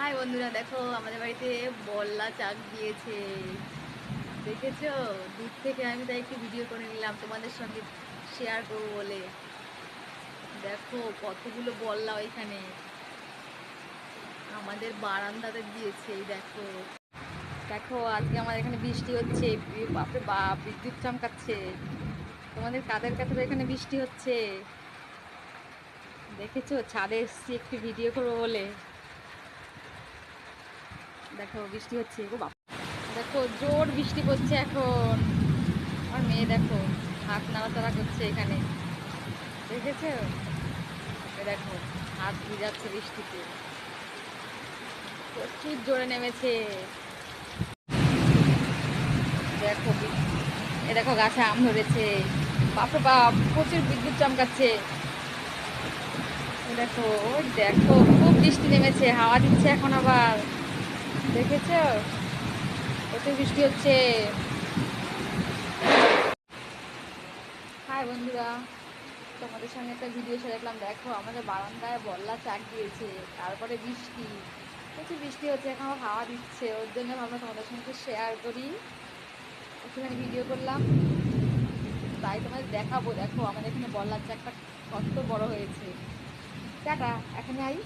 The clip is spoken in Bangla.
হাই বন্ধুরা, দেখো আমাদের বাড়িতে বল্লা চাক দিয়েছে। দেখেছো? দূর থেকে আমি তাই একটু ভিডিও করে নিলাম তোমাদের সঙ্গে শেয়ার করবো বলে। দেখো কতগুলো বল্লা ওইখানে আমাদের বারান্দাতে দিয়েছে। এই দেখো, দেখো আজকে আমাদের এখানে বৃষ্টি হচ্ছে। বাপরে বাপ, বিদ্যুৎ চমকাচ্ছে। তোমাদের কাদের কাছে এখানে বৃষ্টি হচ্ছে? দেখেছো? ছাদে এসছি একটু ভিডিও করবো বলে। দেখো বৃষ্টি হচ্ছে গো বাপ। দেখো জোর বৃষ্টি পড়ছে এখন। আমার মেয়ে দেখো হাত নাড়াচাড়া করছে এখানে। দেখেছো? এ দেখো হাত ভিজাচ্ছে বৃষ্টিতে। প্রচুর জোরে নেমেছে। দেখো এ দেখো গাছে আম ধরেছে। বাপরে বাপ, প্রচুর বিদ্যুৎ চমকাচ্ছে। এ দেখো, ওই দেখো খুব বৃষ্টি নেমেছে, হাওয়া দিচ্ছে এখন আবার। দেখেছো? প্রচুর বৃষ্টি হচ্ছে। হাই বন্ধুরা, তোমাদের সঙ্গে একটা ভিডিও শেয়ার দেখলাম। দেখো আমাদের বারান্দায় বল্লা চাক দিয়েছে, তারপরে বৃষ্টি, প্রচুর বৃষ্টি হচ্ছে, এখন হাওয়া দিচ্ছে। ওর জন্য ভাবলাম তোমাদের সঙ্গে শেয়ার করি, একটুখানি ভিডিও করলাম, তাই তোমাদের দেখাবো। দেখো আমাদের এখানে বল্লার চাকটা কত বড় হয়েছে। টাটা, এখন আই।